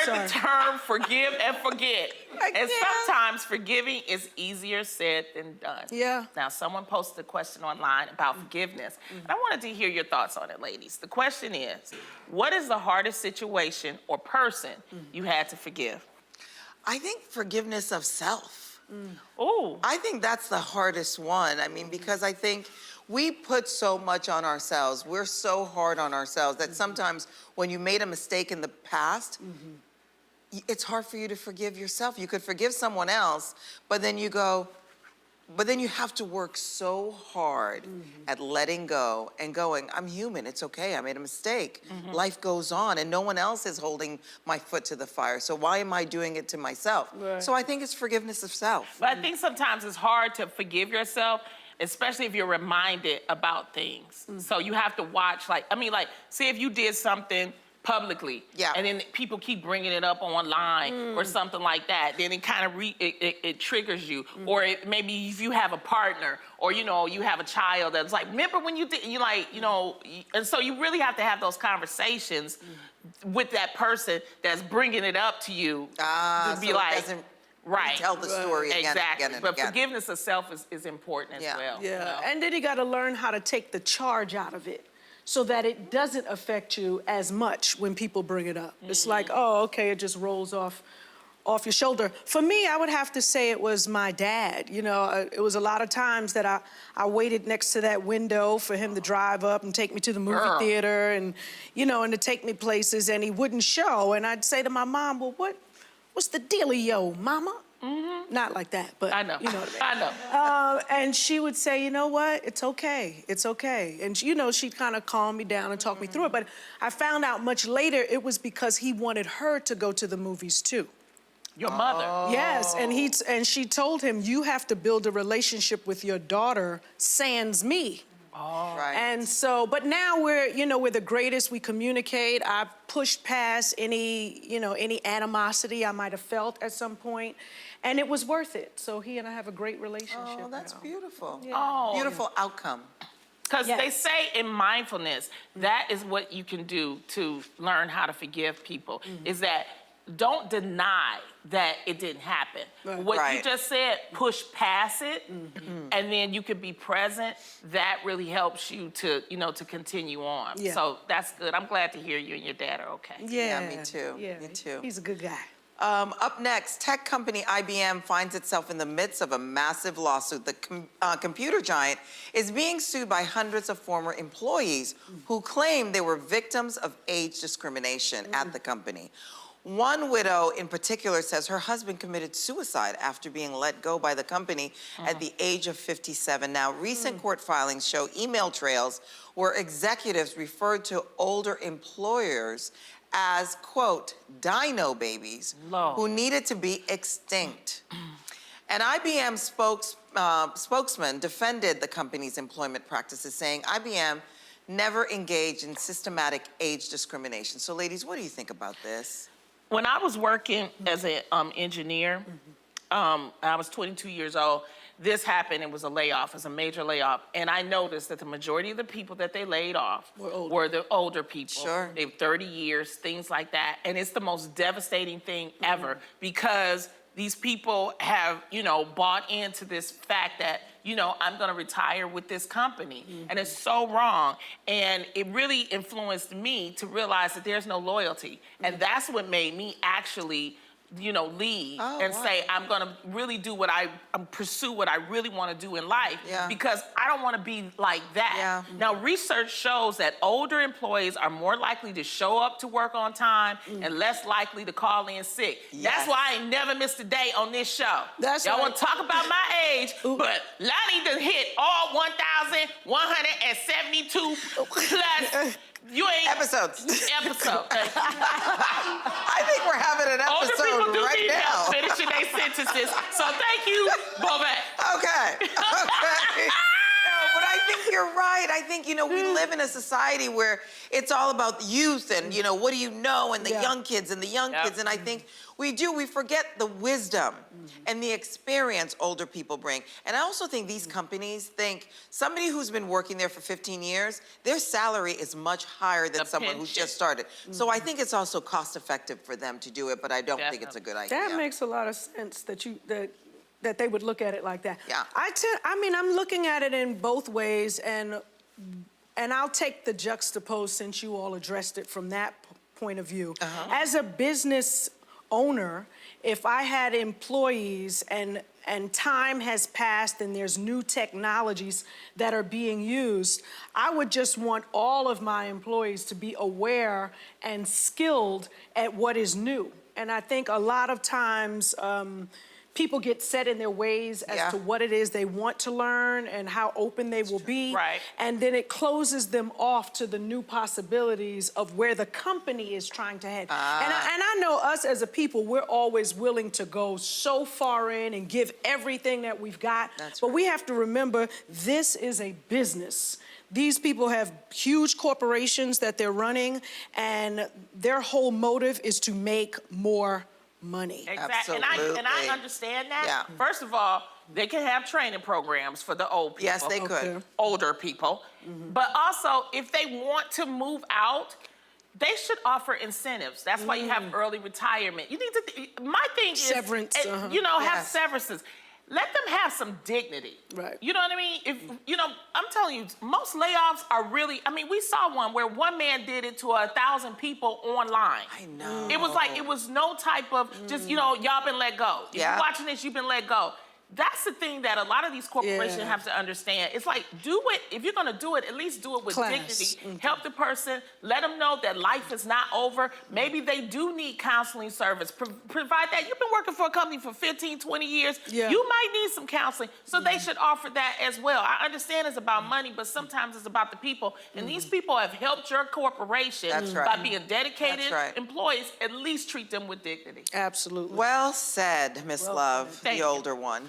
the term forgive and forget. And sometimes forgiving is easier said than done. Yeah. Now, someone posted a question online about forgiveness. And I wanted to hear your thoughts on it, ladies. The question is, what is the hardest situation or person you had to forgive? I think forgiveness of self. Oh. I think that's the hardest one. I mean, because I think we put so much on ourselves. We're so hard on ourselves that sometimes when you made a mistake in the past, it's hard for you to forgive yourself. You could forgive someone else, but then you go, but then you have to work so hard at letting go and going, I'm human, it's okay, I made a mistake. Life goes on and no one else is holding my foot to the fire. So why am I doing it to myself? Right. So I think it's forgiveness of self. But I think sometimes it's hard to forgive yourself, especially if you're reminded about things. So you have to watch, like, say if you did something publicly, and then people keep bringing it up online or something like that, then it kind of it triggers you. Or maybe if you have a partner or, you have a child that's like, remember when you did, and so you really have to have those conversations with that person that's bringing it up to you to be so like, right. Tell the story again, exactly. again and but again. forgiveness of self is important as well. Yeah, and then you got to learn how to take the charge out of it so that it doesn't affect you as much when people bring it up. It's like, oh, okay, it just rolls off your shoulder. For me, I would have to say it was my dad. It was a lot of times that I waited next to that window for him to drive up and take me to the movie theater and, and to take me places, and he wouldn't show. And I'd say to my mom, well, what's the dealio, mama? Not like that, but I know. You know what I mean. I know. And she would say, you know what? It's okay. It's okay. And she'd kind of calm me down and talk me through it. But I found out much later it was because he wanted her to go to the movies too. Your mother. Yes, and she told him, you have to build a relationship with your daughter, sans me. Right. And so, but now we're the greatest. We communicate. I've pushed past any animosity I might have felt at some point, and it was worth it. So he and I have a great relationship. Oh, that's beautiful. Yeah. Oh. Beautiful outcome. Because they say in mindfulness, that is what you can do to learn how to forgive people, is that don't deny that it didn't happen. Right. What you just said, push past it, and then you could be present. That really helps you to, to continue on. Yeah. So that's good. I'm glad to hear you and your dad are okay. Yeah, me too. Yeah, Me too. He's a good guy. Up next, tech company IBM finds itself in the midst of a massive lawsuit. The computer giant is being sued by hundreds of former employees who claim they were victims of age discrimination at the company. One widow in particular says her husband committed suicide after being let go by the company at the age of 57. Now, recent court filings show email trails where executives referred to older employers as, quote, dino babies who needed to be extinct. An IBM spokesman defended the company's employment practices, saying IBM never engaged in systematic age discrimination. So, ladies, what do you think about this? When I was working as an engineer, I was 22 years old. This happened. It was a layoff. It was a major layoff. And I noticed that the majority of the people that they laid off were the older people. Sure. They have 30 years, things like that. And it's the most devastating thing ever because these people have, bought into this fact that, I'm going to retire with this company. And it's so wrong. And it really influenced me to realize that there's no loyalty. And that's what made me actually, leave and say, I'm going to really do pursue what I really want to do in life because I don't want to be like that. Now, research shows that older employees are more likely to show up to work on time and less likely to call in sick. That's why I ain't never missed a day on this show. Y'all want to talk about my age, but Lonnie done hit all 1,172 plus. You ain't episodes. I think we're having an episode right now. Help finishing their sentences. So thank you, Bobette. Okay. No, but I think you're right. I think, we live in a society where it's all about youth and, what do you know, and the young kids and the young kids. And I think we forget the wisdom and the experience older people bring. And I also think these companies think somebody who's been working there for 15 years, their salary is much higher than someone who just started. So I think it's also cost effective for them to do it, but I don't think it's a good idea. That makes a lot of sense that they would look at it like that. Yeah. I'm looking at it in both ways, and I'll take the juxtapose since you all addressed it from that point of view. As a business owner, if I had employees and time has passed and there's new technologies that are being used, I would just want all of my employees to be aware and skilled at what is new. And I think a lot of times, people get set in their ways as to what it is they want to learn and how open they will be. Right. And then it closes them off to the new possibilities of where the company is trying to head. And I know us as a people, we're always willing to go so far in and give everything that we've got. But we have to remember, this is a business. These people have huge corporations that they're running, and their whole motive is to make more money. Exactly. And I understand that. Yeah. First of all, they can have training programs for the old people. Yes, they could. Older people. But also, if they want to move out, they should offer incentives. That's why you have early retirement. You need to, my thing is, Severance, have severances. Let them have some dignity. Right. You know what I mean? If I'm telling you, most layoffs are really, we saw one where one man did it to 1,000 people online. I know. It was like, it was no type of just, y'all been let go. If you're watching this, you've been let go. That's the thing that a lot of these corporations have to understand. It's like, do it, if you're gonna do it, at least do it with dignity. Help the person, let them know that life is not over. Maybe they do need counseling service. Provide that. You've been working for a company for 15, 20 years. You might need some counseling. So they should offer that as well. I understand it's about money, but sometimes it's about the people. And these people have helped your corporation by being dedicated employees. At least treat them with dignity. Absolutely. Well said, Miss Love, the older one.